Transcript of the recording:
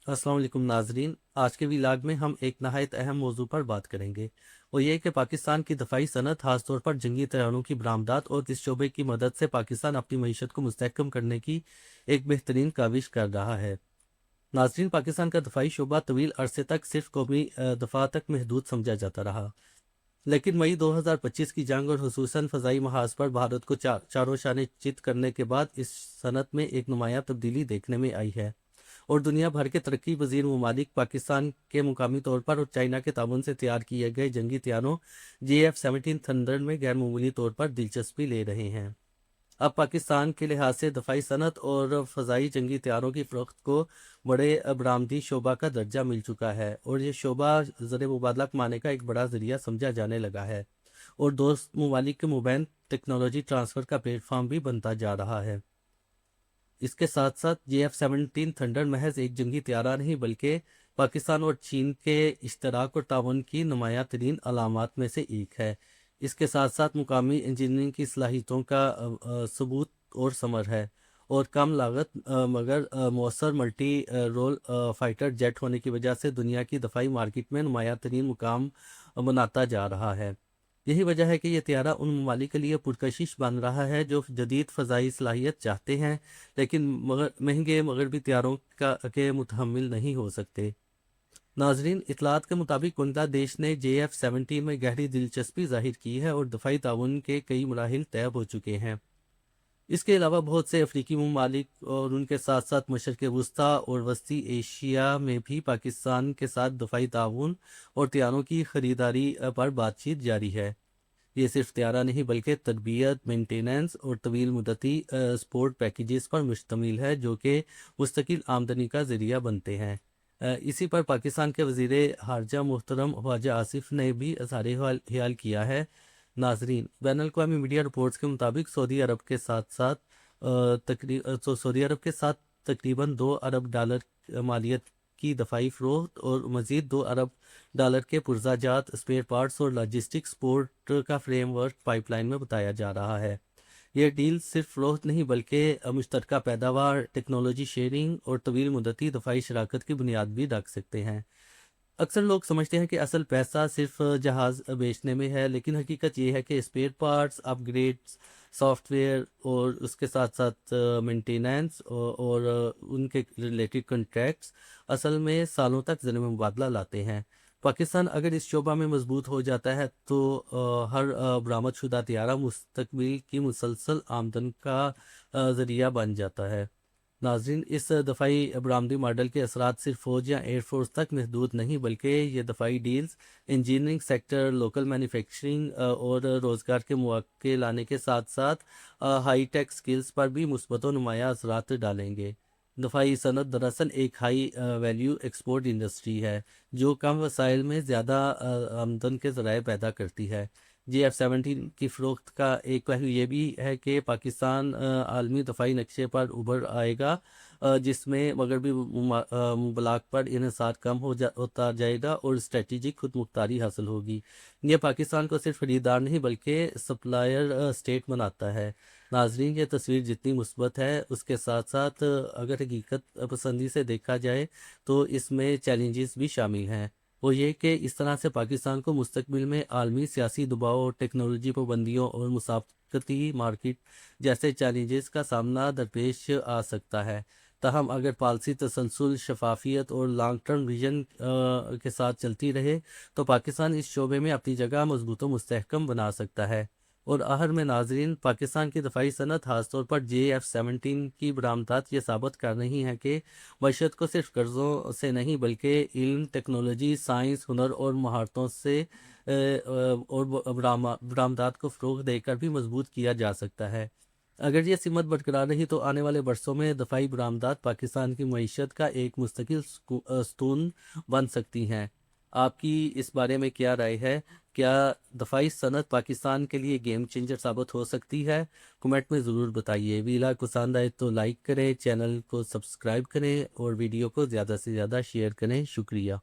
अस्सलाम वालेकुम नाजरीन। आज के व्लॉग में हम एक नहायत अहम मौजू पर बात करेंगे। वो ये कि पाकिस्तान की दफाई सनत खासतौर पर जंगी तैयारों की बरामदात और इस शोबे की मदद से पाकिस्तान अपनी मीशत को मुस्तहकम करने की एक बेहतरीन काविश कर रहा है। नाजरीन, पाकिस्तान का दफाई शोबा तवील अरसे तक सिर्फ कौमी दफा तक महदूद समझा जाता रहा, लेकिन मई 2025 की जंग और हुसूसन फ़ज़ाई महाज पर भारत को चारों शाने चित करने के बाद इस सनत में एक नुमाया तब्दीली देखने में आई है और दुनिया भर के तरक्की पजीर ममालिक पाकिस्तान के मुकामी तौर पर और चाइना के ताउन से तैयार किए गए जंगी हथियारों JF-17 थंडर में गैर मामूली तौर पर दिलचस्पी ले रहे हैं। अब पाकिस्तान के लिहाज से दफाई सनत और फ़ज़ाई जंगी तैयारों की फ़रोख्त को बड़े बरामदी शोबा का दर्जा मिल चुका है और ये शोबा ज़र मुबादला कमाने का एक बड़ा ज़रिया समझा जाने लगा है और दोस्त ममालिक के मुबैन टेक्नोलॉजी ट्रांसफ़र का प्लेटफॉर्म भी बनता जा रहा है। इसके साथ साथ JF-17 थंडर महज एक जंगी तैयारा नहीं बल्कि पाकिस्तान और चीन के इश्तराक और ताउन की नुमाया तरीन अलामात में से एक है। इसके साथ साथ मुकामी इंजीनियरिंग की सलाहियतों का सबूत और समर है और कम लागत मगर मौसर मल्टी रोल फाइटर जेट होने की वजह से दुनिया की दफाई मार्केट में नुमाया तरीन मुकाम बनाता जा रहा है। यही वजह है कि यह त्यारा उन ममालिक के लिए पुरकशिश बन रहा है जो जदीद फ़ज़ाई सलाहियत चाहते हैं, लेकिन मगर महंगे मगरबी त्यारों के मुतहम्मिल नहीं हो सकते। नाजरीन, इतलात के मुताबिक बांग्लादेश ने JF-17 में गहरी दिलचस्पी जाहिर की है और दफाई ताउन के कई मराहिल तय हो चुके हैं। इसके अलावा बहुत से अफ्रीकी ममालिक और उनके साथ साथ मशरक़ वस्ती और वस्ती एशिया में भी पाकिस्तान के साथ दफाई ताउन और तैयारों की ख़रीदारी पर बातचीत जारी है। ये सिर्फ तैयारा नहीं बल्कि तरबियत, मेंटेनेंस और तवील मुद्दती सपोर्ट पैकेजेस पर मुश्तमिल है जो कि मुस्तकिल आमदनी का ज़रिया बनते हैं। इसी पर पाकिस्तान के वज़ीर ख़ारजा मोहतरम ख्वाजा आसिफ ने भी इज़हार ख्याल किया है। नाजरीन, बैनुल-अक़वामी मीडिया रिपोर्ट्स के मुताबिक सऊदी अरब के साथ तकरीबन $2 अरब मालियत की दफाई फ़रोख्त और मज़ीद $2 अरब के पुर्ज़ाजात, स्पेयर पार्ट्स और लॉजिस्टिक सपोर्ट का फ्रेमवर्क पाइपलाइन में बताया जा रहा है। यह डील सिर्फ फ़रोख्त नहीं बल्कि मुश्तरका पैदावार, टेक्नोलॉजी शेयरिंग और तवील मुद्दती दफाई शराकत की बुनियाद भी रख सकते हैं। अक्सर लोग समझते हैं कि असल पैसा सिर्फ जहाज़ बेचने में है, लेकिन हकीकत ये है कि स्पेयर पार्ट्स, अपग्रेड्स, सॉफ्टवेयर और उसके साथ साथ मेंटेनेंस और उनके रिलेटेड कॉन्ट्रैक्ट्स असल में सालों तक ज़र मुबादला लाते हैं। पाकिस्तान अगर इस शोबा में मजबूत हो जाता है तो हर बरामद शुदा तैयारा मुस्तकबिल की मुसलसल आमदन का ज़रिया बन जाता है। नाजरीन, इस दफाई बरामदी मॉडल के असरात सिर्फ फौज या एयरफोर्स तक महदूद नहीं बल्कि ये दफाई deals engineering sector, local manufacturing और रोज़गार के मौके लाने के साथ साथ हाई टेक स्किल्स पर भी मुस्बत व नुमाया असरात डालेंगे। दफाई सनत दरअसल एक हाई वैल्यू एक्सपोर्ट इंडस्ट्री है जो कम वसाइल में ज़्यादा आमदन के ज़राए पैदा करती है। JF-17 की फ़रोख्त का एक पहलू ये भी है कि पाकिस्तान आलमी दफाई नक्शे पर उभर आएगा, जिसमें मगरबी मुमालिक पर इन्हिसार कम होता जाएगा और स्ट्रेटजिक खुद मुख्तारी हासिल होगी। यह पाकिस्तान को सिर्फ खरीदार नहीं बल्कि सप्लायर स्टेट बनाता है। नाजरीन, ये तस्वीर जितनी मुस्बत है उसके साथ साथ अगर हकीकत पसंदी से देखा जाए तो इसमें चैलेंजेस भी शामिल हैं। वो ये कि इस तरह से पाकिस्तान को मुस्तकबिल में आलमी सियासी दबाव, टेक्नोलॉजी पाबंदियों और मुसाफरती मार्केट जैसे चैलेंजेस का सामना दरपेश आ सकता है। ताहम अगर पॉलिसी तसलसल, शफाफियत और लॉन्ग टर्म विजन के साथ चलती रहे तो पाकिस्तान इस शोबे में अपनी जगह मजबूत व मुस्तहकम बना सकता है। और आहर में नाजरीन, पाकिस्तान की दफाई सनत खासतौर पर JF-17 की बरामदात ये साबित कर रही हैं कि मईशत को सिर्फ कर्ज़ों से नहीं बल्कि इल्म, टेक्नोलॉजी, साइंस, हुनर और महारतों से और बरामदात को फ़रोग़ देकर भी मजबूत किया जा सकता है। अगर ये सिमत बरकरार रही तो आने वाले बरसों में दफाई बरामदात पाकिस्तान की मईशत का एक मुस्तकिल स्तून बन सकती हैं। आपकी इस बारे में क्या राय है? क्या दफाई सनत पाकिस्तान के लिए गेम चेंजर साबित हो सकती है? कमेंट में ज़रूर बताइए। वीडियो को पसंद आए तो लाइक करें, चैनल को सब्सक्राइब करें और वीडियो को ज़्यादा से ज़्यादा शेयर करें। शुक्रिया।